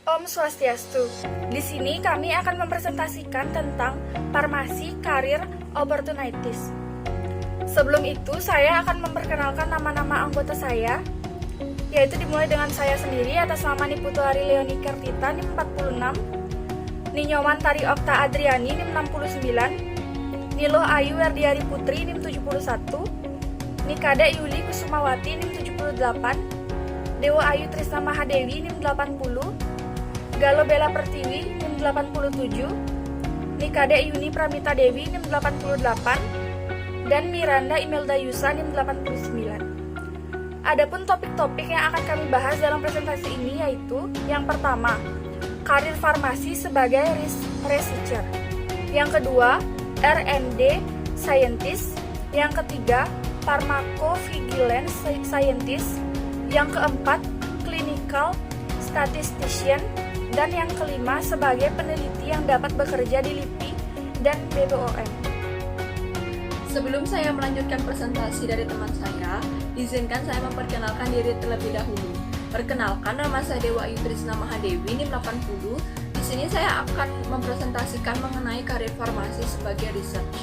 Om Swastiastu. Di sini kami akan mempresentasikan tentang farmasi karir opportunities. Sebelum itu, saya akan memperkenalkan nama-nama anggota saya, yaitu dimulai dengan saya sendiri atas nama Niputuari Leoni Kartita, NIM 46, Ninyoman Tari Okta Adriani, NIM 69, Nilo Ayu Werdiari Putri, NIM 71, Nikada Yuli Kusumawati, NIM 78, Dewa Ayu Trisna Mahadewi, NIM 80, Galo Bella Pertiwi, NIM 87, Nikada Yuni Pramita Dewi, NIM 88, dan Miranda Imelda Yusa, NIM 89. Adapun topik-topik yang akan kami bahas dalam presentasi ini yaitu yang pertama, karir farmasi sebagai researcher. Yang kedua, R&D scientist. Yang ketiga, pharmacovigilance scientist. Yang keempat, clinical statistician. Dan yang kelima, sebagai peneliti yang dapat bekerja di LIPI dan BPOM. Sebelum saya melanjutkan presentasi dari teman saya, izinkan saya memperkenalkan diri terlebih dahulu. Perkenalkan, nama saya Dewa Ayu Trisna Mahadewi, NIM 80. Di sini saya akan mempresentasikan mengenai karir farmasi sebagai research.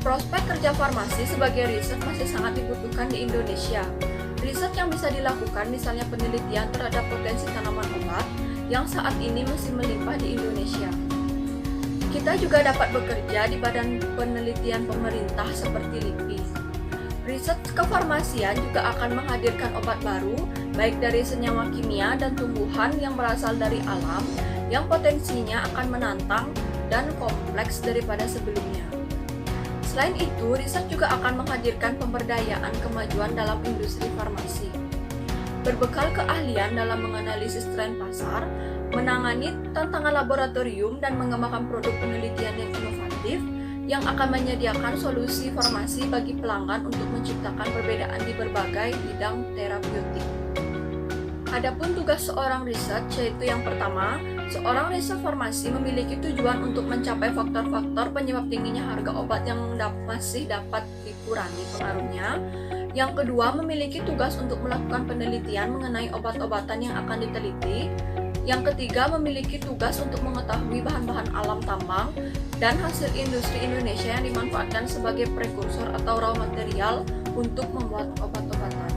Prospek kerja farmasi sebagai research masih sangat dibutuhkan di Indonesia. Research yang bisa dilakukan misalnya penelitian terhadap potensi tanaman obat yang saat ini masih melimpah di Indonesia. Kita juga dapat bekerja di badan penelitian pemerintah seperti LIPI. Riset kefarmasian juga akan menghadirkan obat baru, baik dari senyawa kimia dan tumbuhan yang berasal dari alam, yang potensinya akan menantang dan kompleks daripada sebelumnya. Selain itu, riset juga akan menghadirkan pemberdayaan kemajuan dalam industri farmasi. Berbekal keahlian dalam menganalisis tren pasar, menangani tantangan laboratorium dan mengembangkan produk penelitian yang inovatif yang akan menyediakan solusi farmasi bagi pelanggan untuk menciptakan perbedaan di berbagai bidang terapeutik. Adapun tugas seorang riset yaitu yang pertama, seorang riset farmasi memiliki tujuan untuk mencapai faktor-faktor penyebab tingginya harga obat yang masih dapat dikurangi pengaruhnya. Yang kedua, memiliki tugas untuk melakukan penelitian mengenai obat-obatan yang akan diteliti. Yang ketiga, memiliki tugas untuk mengetahui bahan-bahan alam tambang dan hasil industri Indonesia yang dimanfaatkan sebagai prekursor atau raw material untuk membuat obat-obatan.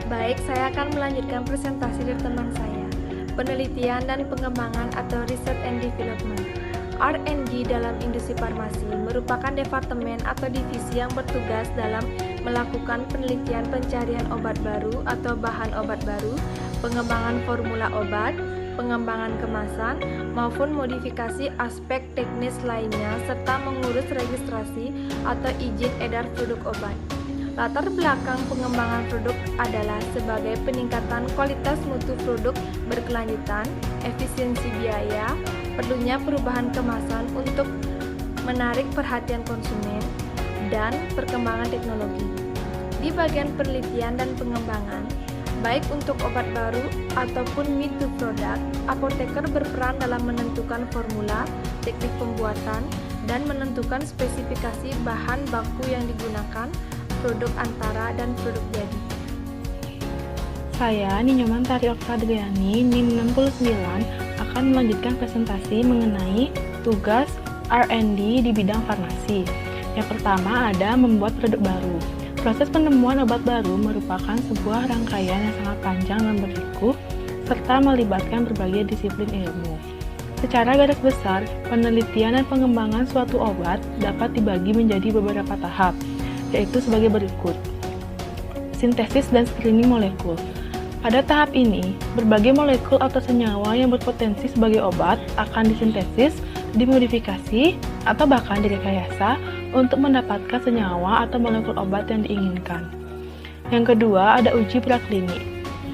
Baik, saya akan melanjutkan presentasi dari teman saya. Penelitian dan pengembangan atau Research and Development. R&D dalam industri farmasi merupakan departemen atau divisi yang bertugas dalam melakukan penelitian pencarian obat baru atau bahan obat baru, pengembangan formula obat, pengembangan kemasan, maupun modifikasi aspek teknis lainnya, serta mengurus registrasi atau izin edar produk obat. Latar belakang pengembangan produk adalah sebagai peningkatan kualitas mutu produk berkelanjutan, efisiensi biaya, perlunya perubahan kemasan untuk menarik perhatian konsumen, dan perkembangan teknologi. Di bagian penelitian dan pengembangan, baik untuk obat baru ataupun me-to product, apoteker berperan dalam menentukan formula, teknik pembuatan, dan menentukan spesifikasi bahan baku yang digunakan, produk antara, dan produk jadi. Saya, Ninyoman Tari Okta Adriani, NIM 69, akan melanjutkan presentasi mengenai tugas R&D di bidang farmasi. Yang pertama ada membuat produk baru. Proses penemuan obat baru merupakan sebuah rangkaian yang sangat panjang dan berliku, serta melibatkan berbagai disiplin ilmu. Secara garis besar, penelitian dan pengembangan suatu obat dapat dibagi menjadi beberapa tahap, yaitu sebagai berikut. Sintesis dan screening molekul. Pada tahap ini, berbagai molekul atau senyawa yang berpotensi sebagai obat akan disintesis, dimodifikasi, atau bahkan direkayasa untuk mendapatkan senyawa atau molekul obat yang diinginkan. Yang kedua, ada uji praklinik.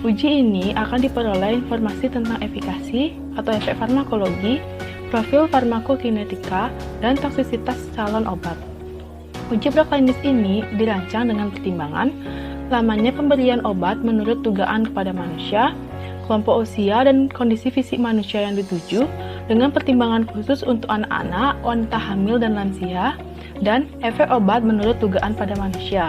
Uji ini akan diperoleh informasi tentang efikasi atau efek farmakologi, profil farmakokinetika, dan toksisitas calon obat. Uji praklinis ini dirancang dengan pertimbangan lamanya pemberian obat menurut dugaan kepada manusia, kelompok usia dan kondisi fisik manusia yang dituju, dengan pertimbangan khusus untuk anak-anak, wanita hamil dan lansia, dan efek obat menurut dugaan pada manusia.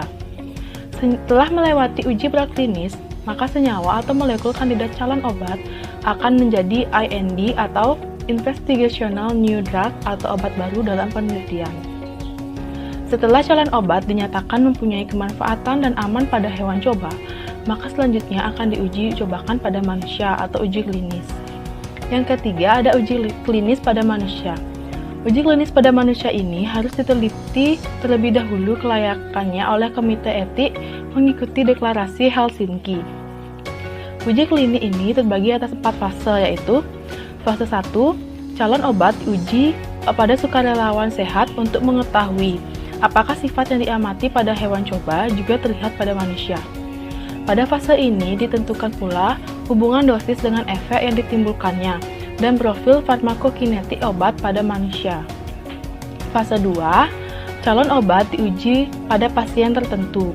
Setelah melewati uji praklinis, maka senyawa atau molekul kandidat calon obat akan menjadi IND atau Investigational New Drug atau obat baru dalam penelitian. Setelah calon obat dinyatakan mempunyai kemanfaatan dan aman pada hewan coba, maka selanjutnya akan diuji cobakan pada manusia atau uji klinis. Yang ketiga ada uji klinis pada manusia. Uji klinis pada manusia ini harus diteliti terlebih dahulu kelayakannya oleh Komite Etik mengikuti Deklarasi Helsinki. Uji klinis ini terbagi atas 4 fase, yaitu fase 1, calon obat diuji pada sukarelawan sehat untuk mengetahui apakah sifat yang diamati pada hewan coba juga terlihat pada manusia. Pada fase ini ditentukan pula hubungan dosis dengan efek yang ditimbulkannya dan profil farmakokinetik obat pada manusia. Fase 2, calon obat diuji pada pasien tertentu.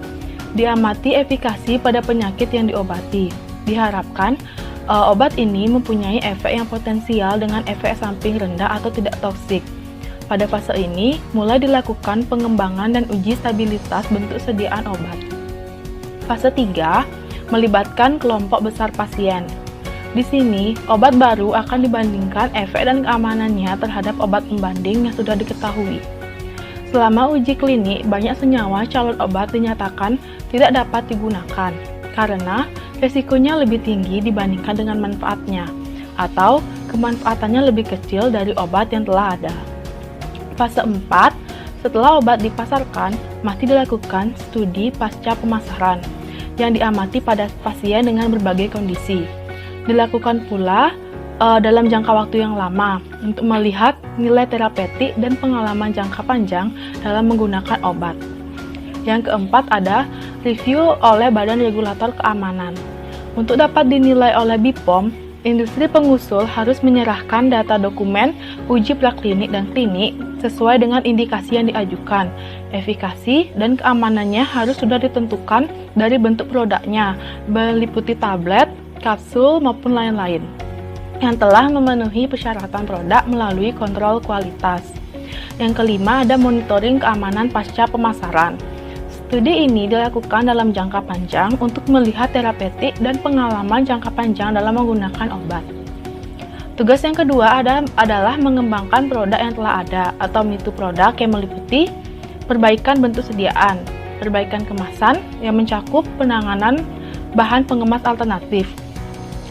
Diamati efikasi pada penyakit yang diobati. Diharapkan obat ini mempunyai efek yang potensial dengan efek samping rendah atau tidak toksik. Pada fase ini, mulai dilakukan pengembangan dan uji stabilitas bentuk sediaan obat. Fase 3, melibatkan kelompok besar pasien. Di sini, obat baru akan dibandingkan efek dan keamanannya terhadap obat pembanding yang sudah diketahui. Selama uji klinik, banyak senyawa calon obat dinyatakan tidak dapat digunakan karena resikonya lebih tinggi dibandingkan dengan manfaatnya, atau kemanfaatannya lebih kecil dari obat yang telah ada. Fase 4, setelah obat dipasarkan, masih dilakukan studi pasca pemasaran yang diamati pada pasien dengan berbagai kondisi. Dilakukan pula dalam jangka waktu yang lama untuk melihat nilai terapeutik dan pengalaman jangka panjang dalam menggunakan obat. Yang keempat ada review oleh Badan Regulator Keamanan. Untuk dapat dinilai oleh BPOM, industri pengusul harus menyerahkan data dokumen uji praklinik dan klinik sesuai dengan indikasi yang diajukan. Efikasi dan keamanannya harus sudah ditentukan dari bentuk produknya, meliputi tablet, kapsul, maupun lain-lain, yang telah memenuhi persyaratan produk melalui kontrol kualitas. Yang kelima ada monitoring keamanan pasca pemasaran. Studi ini dilakukan dalam jangka panjang untuk melihat terapeutik dan pengalaman jangka panjang dalam menggunakan obat. Tugas yang kedua adalah mengembangkan produk yang telah ada atau mutu produk yang meliputi perbaikan bentuk sediaan, perbaikan kemasan yang mencakup penanganan bahan pengemas alternatif.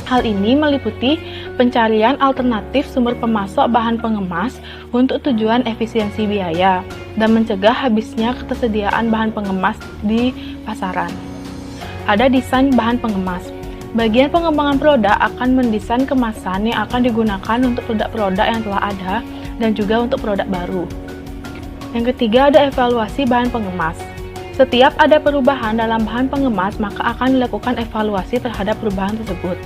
Hal ini meliputi pencarian alternatif sumber pemasok bahan pengemas untuk tujuan efisiensi biaya dan mencegah habisnya ketersediaan bahan pengemas di pasaran. Ada desain bahan pengemas. Bagian pengembangan produk akan mendesain kemasan yang akan digunakan untuk produk-produk yang telah ada dan juga untuk produk baru. Yang ketiga ada evaluasi bahan pengemas. Setiap ada perubahan dalam bahan pengemas, maka akan dilakukan evaluasi terhadap perubahan tersebut.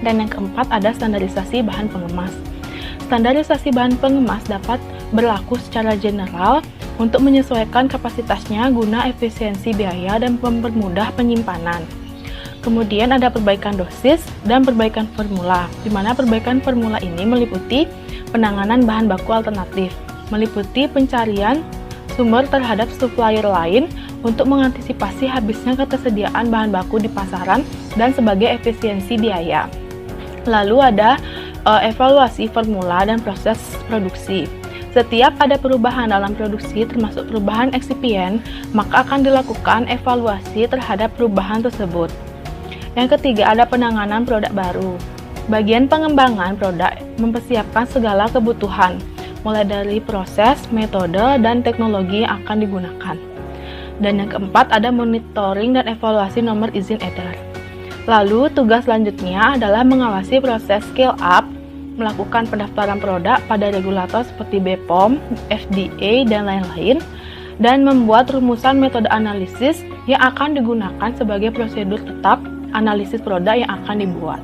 Dan yang keempat ada standarisasi bahan pengemas. Standarisasi bahan pengemas dapat berlaku secara general untuk menyesuaikan kapasitasnya guna efisiensi biaya dan mempermudah penyimpanan. Kemudian ada perbaikan dosis dan perbaikan formula, di mana perbaikan formula ini meliputi penanganan bahan baku alternatif, meliputi pencarian sumber terhadap supplier lain untuk mengantisipasi habisnya ketersediaan bahan baku di pasaran dan sebagai efisiensi biaya. Lalu ada evaluasi formula dan proses produksi. Setiap ada perubahan dalam produksi termasuk perubahan eksipien, maka akan dilakukan evaluasi terhadap perubahan tersebut. Yang ketiga ada penanganan produk baru. Bagian pengembangan produk mempersiapkan segala kebutuhan, mulai dari proses, metode, dan teknologi yang akan digunakan. Dan yang keempat ada monitoring dan evaluasi nomor izin edar. Lalu, tugas selanjutnya adalah mengawasi proses scale up, melakukan pendaftaran produk pada regulator seperti BPOM, FDA, dan lain-lain, dan membuat rumusan metode analisis yang akan digunakan sebagai prosedur tetap analisis produk yang akan dibuat.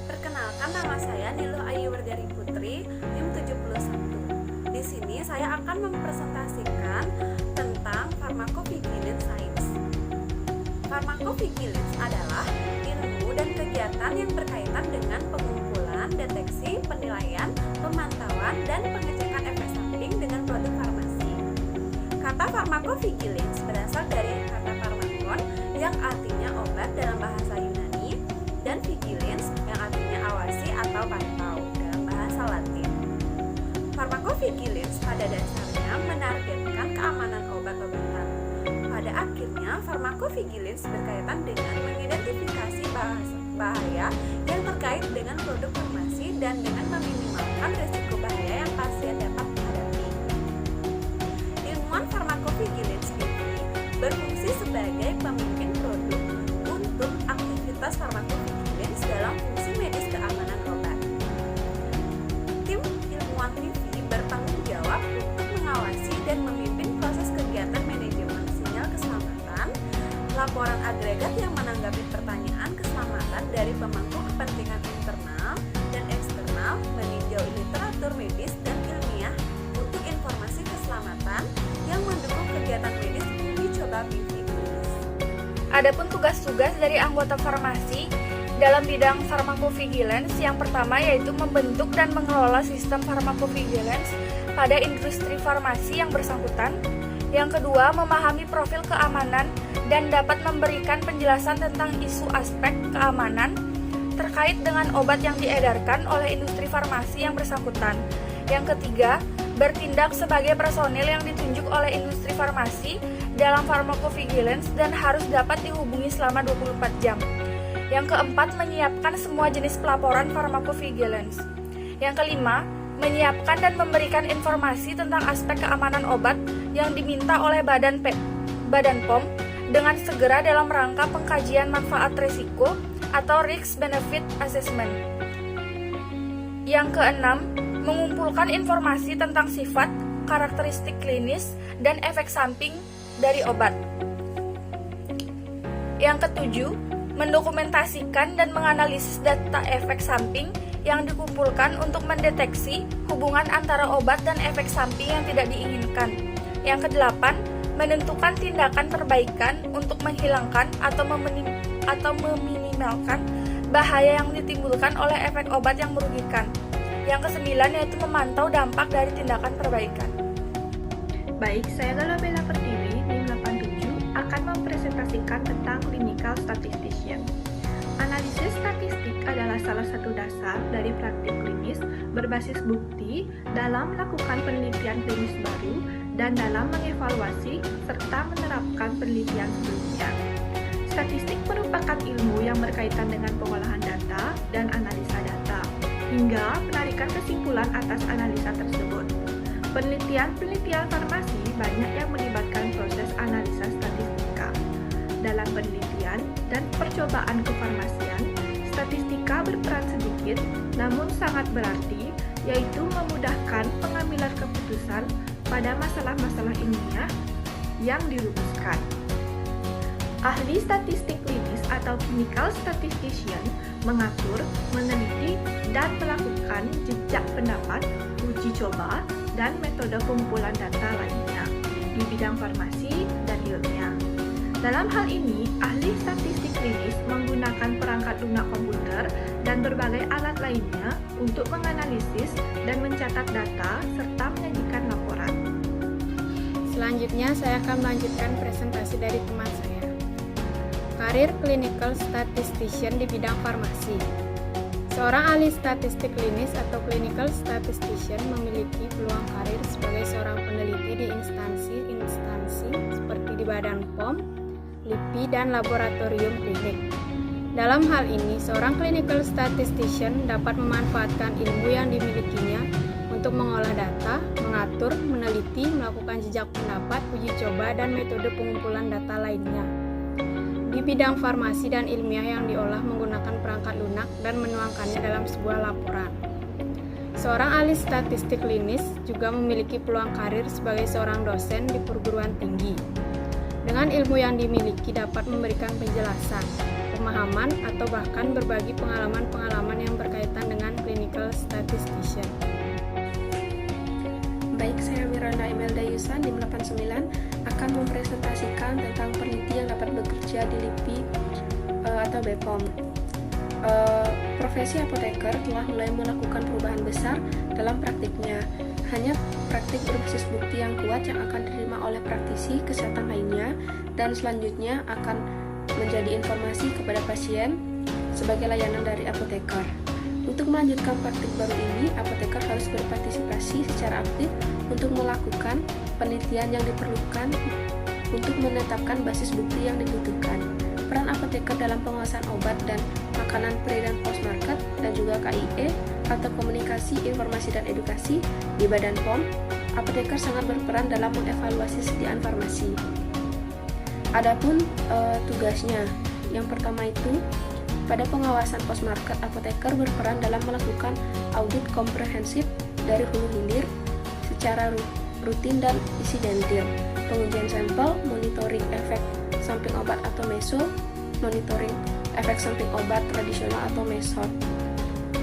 Perkenalkan, nama saya Niluh Ayu Wardari Putri, NIM 71. Di sini saya akan mempresentasikan tentang pharmacovigilance science. Pharmacovigilance adalah ilmu dan kegiatan yang berkaitan dengan pengumpulan, deteksi, penilaian, pemantauan, dan pengecekan efek samping dengan produk farmasi. Kata pharmacovigilance berasal dari kata pharmakon yang artinya obat obat dalam bahasa Yunani, dan vigilance yang artinya awasi atau pantau dalam bahasa Latin. Farmakovigilance pada dasarnya menargetkan keamanan obat-obatan. Pada akhirnya, farmakovigilance berkaitan dengan mengidentifikasi bahaya yang terkait dengan produk farmasi dan dengan meminimalkan risiko bahaya yang pasien dapat hadapi. Ilmuwan farmakovigilance ini berfungsi sebagai pemimpin produk untuk aktivitas farmakovigilance dalam fungsi medis keamanan obat. Tim ilmuwan TV bertanggung jawab untuk mengawasi dan memimpin proses kegiatan manajemen sinyal keselamatan, laporan agregat yang menanggapi pertanyaan keselamatan dari pemangku kepentingan internal dan eksternal, meninjau literatur medis dan ilmiah untuk informasi keselamatan yang mendukung kegiatan medis uji coba PV klinis. Adapun tugas-tugas dari anggota farmasi dalam bidang farmakovigilance, yang pertama yaitu membentuk dan mengelola sistem farmakovigilance pada industri farmasi yang bersangkutan. Yang kedua, memahami profil keamanan dan dapat memberikan penjelasan tentang isu aspek keamanan terkait dengan obat yang diedarkan oleh industri farmasi yang bersangkutan. Yang ketiga, bertindak sebagai personil yang ditunjuk oleh industri farmasi dalam farmakovigilance dan harus dapat dihubungi selama 24 jam. Yang keempat, menyiapkan semua jenis pelaporan farmakovigilance. Yang kelima, menyiapkan dan memberikan informasi tentang aspek keamanan obat yang diminta oleh Badan POM dengan segera dalam rangka pengkajian manfaat risiko atau risk benefit assessment. Yang keenam, mengumpulkan informasi tentang sifat, karakteristik klinis, dan efek samping dari obat. Yang ketujuh, mendokumentasikan dan menganalisis data efek samping yang dikumpulkan untuk mendeteksi hubungan antara obat dan efek samping yang tidak diinginkan. Yang kedelapan, menentukan tindakan perbaikan untuk menghilangkan atau meminimalkan bahaya yang ditimbulkan oleh efek obat yang merugikan. Yang kesembilan yaitu memantau dampak dari tindakan perbaikan. Baik, saya Gala Bella Pertiwi, NIM 87, akan mempresentasikan tentang clinical statistician. Analisis statistik adalah salah satu dasar dari praktik klinis berbasis bukti dalam melakukan penelitian klinis baru dan dalam mengevaluasi serta menerapkan penelitian sebelumnya. Statistik merupakan ilmu yang berkaitan dengan pengolahan data dan analisa data, hingga penarikan kesimpulan atas analisa tersebut. Penelitian farmasi banyak yang melibatkan proses analisa statistika. Dalam penelitian dan percobaan kefarmasian, statistika berperan sedikit namun sangat berarti, yaitu memudahkan pengambilan keputusan pada masalah-masalah ilmiah yang dirumuskan. Ahli statistik klinis atau clinical statistician mengatur, meneliti, dan melakukan jejak pendapat, uji coba, dan metode pengumpulan data lainnya di bidang farmasi dan ilmiah. Dalam hal ini, ahli statistik klinis menggunakan perangkat lunak komputer dan berbagai alat lainnya untuk menganalisis dan mencatat data serta menyajikan laporan. Selanjutnya, saya akan melanjutkan presentasi dari teman saya. Karir clinical statistician di bidang farmasi. Seorang ahli statistik klinis atau clinical statistician memiliki peluang karir sebagai seorang peneliti di instansi seperti di Badan POM, LIPI, dan laboratorium klinik. Dalam hal ini, seorang clinical statistician dapat memanfaatkan ilmu yang dimilikinya untuk mengolah data, mengatur, meneliti, melakukan jejak pendapat, uji coba, dan metode pengumpulan data lainnya. Di bidang farmasi dan ilmiah yang diolah menggunakan perangkat lunak dan menuangkannya dalam sebuah laporan. Seorang ahli statistik klinis juga memiliki peluang karir sebagai seorang dosen di perguruan tinggi. Dengan ilmu yang dimiliki dapat memberikan penjelasan, pemahaman, atau bahkan berbagi pengalaman-pengalaman yang berkaitan dengan clinical statistician. Baik, saya Wiranda Imelda Yusan, NIM 89, akan mempresentasikan tentang peneliti yang dapat bekerja di LIPI atau BPOM. Profesi apoteker telah mulai melakukan perubahan besar dalam praktiknya. Hanya praktik berbasis bukti yang kuat yang akan diterima oleh praktisi kesehatan lainnya, dan selanjutnya akan menjadi informasi kepada pasien sebagai layanan dari apoteker. Untuk melanjutkan praktik baru ini, apoteker harus berpartisipasi secara aktif untuk melakukan penelitian yang diperlukan untuk menetapkan basis bukti yang dibutuhkan. Peran apoteker dalam pengawasan obat dan makanan pre dan post market dan juga KIE atau komunikasi, informasi dan edukasi di Badan POM, apoteker sangat berperan dalam mengevaluasi sediaan farmasi. Adapun tugasnya, yang pertama itu pada pengawasan post market, apoteker berperan dalam melakukan audit komprehensif dari hulu hilir secara rutin dan insidentil, pengujian sampel, monitoring efek samping obat atau meso, monitoring efek samping obat tradisional atau mesot.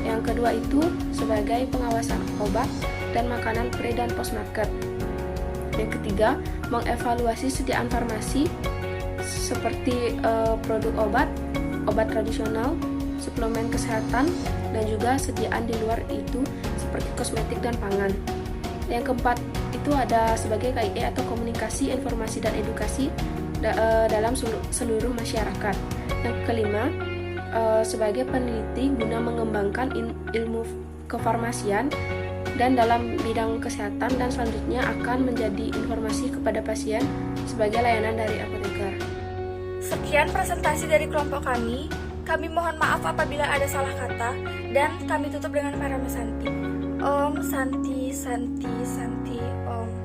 Yang kedua itu sebagai pengawasan obat dan makanan pre dan post market. Yang ketiga, mengevaluasi sediaan farmasi seperti produk obat tradisional, suplemen kesehatan, dan juga sediaan di luar itu seperti kosmetik dan pangan. Yang keempat itu ada sebagai KIE atau komunikasi, informasi dan edukasi dalam seluruh masyarakat. Yang kelima sebagai peneliti guna mengembangkan ilmu kefarmasian dan dalam bidang kesehatan, dan selanjutnya akan menjadi informasi kepada pasien sebagai layanan dari apoteker. Sekian presentasi dari kelompok kami. Kami mohon maaf apabila ada salah kata, dan kami tutup dengan Parama Santi. Om Santi Santi Santi